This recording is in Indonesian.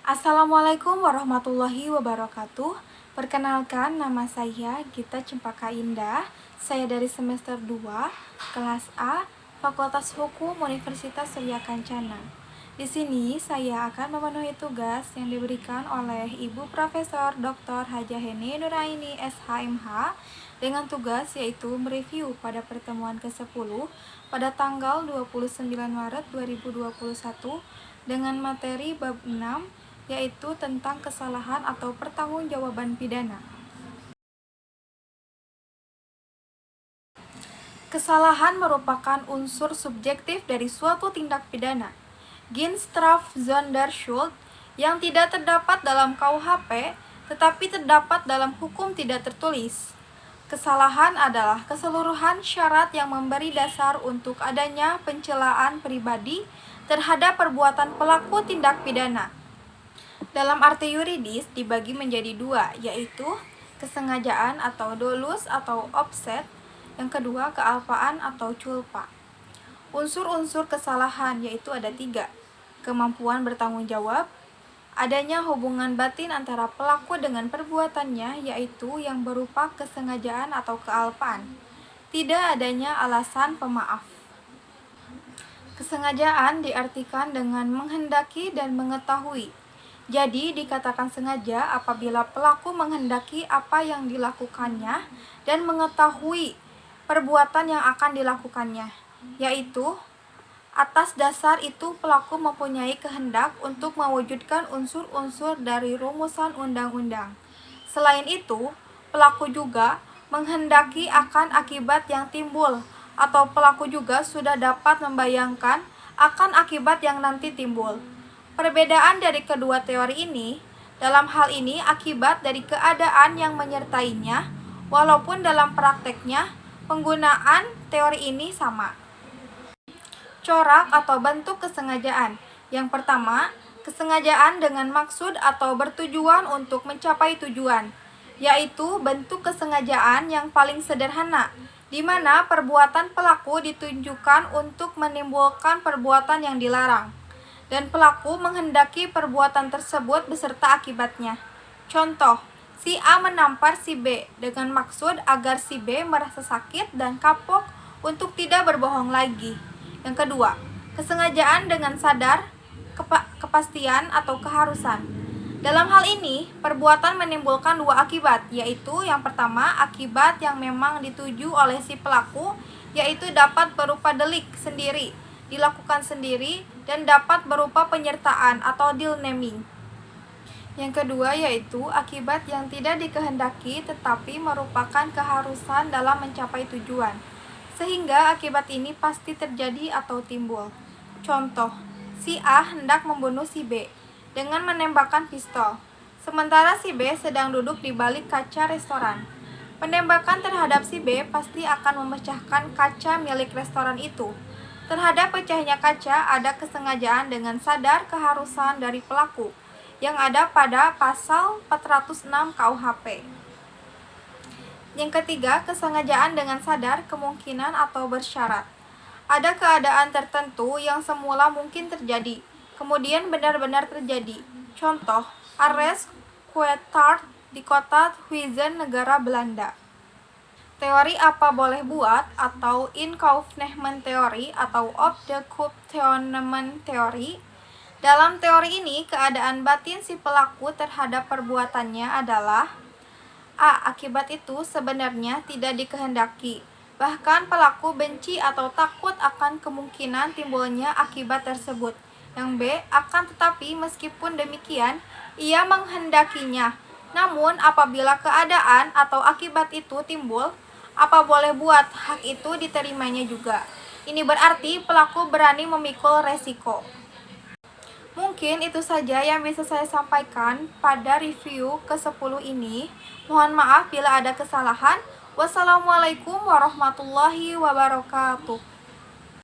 Assalamualaikum warahmatullahi wabarakatuh. Perkenalkan, nama saya Gita Cempaka Indah. Saya dari semester 2, kelas A, Fakultas Hukum Universitas Surya Kencana. Di sini saya akan memenuhi tugas yang diberikan oleh Ibu Profesor Dr. Hajah Heni Nuraini SHMH dengan tugas yaitu mereview pada pertemuan ke-10 pada tanggal 29 Maret 2021 dengan materi bab 6 yaitu tentang kesalahan atau pertanggungjawaban pidana. Kesalahan merupakan unsur subjektif dari suatu tindak pidana. Ginstrafzonderschuld yang tidak terdapat dalam KUHP tetapi terdapat dalam hukum tidak tertulis. Kesalahan adalah keseluruhan syarat yang memberi dasar untuk adanya pencelaan pribadi terhadap perbuatan pelaku tindak pidana. Dalam arti yuridis dibagi menjadi dua, yaitu kesengajaan atau dolus atau offset, yang kedua kealpaan atau culpa. Unsur-unsur kesalahan yaitu ada 3, kemampuan bertanggung jawab, adanya hubungan batin antara pelaku dengan perbuatannya yaitu yang berupa kesengajaan atau kealpaan, tidak adanya alasan pemaaf. Kesengajaan diartikan dengan menghendaki dan mengetahui. Jadi dikatakan sengaja apabila pelaku menghendaki apa yang dilakukannya dan mengetahui perbuatan yang akan dilakukannya, yaitu atas dasar itu pelaku mempunyai kehendak untuk mewujudkan unsur-unsur dari rumusan undang-undang. Selain itu, pelaku juga menghendaki akan akibat yang timbul, atau pelaku juga sudah dapat membayangkan akan akibat yang nanti timbul. Perbedaan dari kedua teori ini, dalam hal ini akibat dari keadaan yang menyertainya, walaupun dalam prakteknya penggunaan teori ini sama. Corak atau bentuk kesengajaan. Yang pertama, kesengajaan dengan maksud atau bertujuan untuk mencapai tujuan, yaitu bentuk kesengajaan yang paling sederhana, di mana perbuatan pelaku ditunjukkan untuk menimbulkan perbuatan yang dilarang, dan pelaku menghendaki perbuatan tersebut beserta akibatnya. Contoh, si A menampar si B dengan maksud agar si B merasa sakit dan kapok untuk tidak berbohong lagi. Yang kedua, kesengajaan dengan sadar, kepastian atau keharusan. Dalam hal ini, perbuatan menimbulkan 2 akibat, yaitu yang pertama, akibat yang memang dituju oleh si pelaku, yaitu dapat berupa delik sendiri, dilakukan sendiri, dan dapat berupa penyertaan atau deal naming. Yang kedua yaitu akibat yang tidak dikehendaki tetapi merupakan keharusan dalam mencapai tujuan, sehingga akibat ini pasti terjadi atau timbul. Contoh, si A hendak membunuh si B dengan menembakkan pistol, sementara si B sedang duduk di balik kaca restoran. Penembakan terhadap si B pasti akan memecahkan kaca milik restoran itu. Terhadap pecahnya kaca ada kesengajaan dengan sadar keharusan dari pelaku yang ada pada pasal 406 KUHP. Yang ketiga, kesengajaan dengan sadar kemungkinan atau bersyarat. Ada keadaan tertentu yang semula mungkin terjadi, kemudian benar-benar terjadi. Contoh, arrest Kuetart di kota Huizen, negara Belanda. Teori apa boleh buat atau inkaufnehmen teori atau op de Kupteonemen teori. Dalam teori ini, keadaan batin si pelaku terhadap perbuatannya adalah A. Akibat itu sebenarnya tidak dikehendaki. Bahkan pelaku benci atau takut akan kemungkinan timbulnya akibat tersebut. Yang B. Akan tetapi meskipun demikian, ia menghendakinya. Namun apabila keadaan atau akibat itu timbul, apa boleh buat hak itu diterimanya juga. Ini berarti pelaku berani memikul resiko. Mungkin itu saja yang bisa saya sampaikan pada review ke-10 ini. Mohon maaf bila ada kesalahan. Wassalamualaikum warahmatullahi wabarakatuh.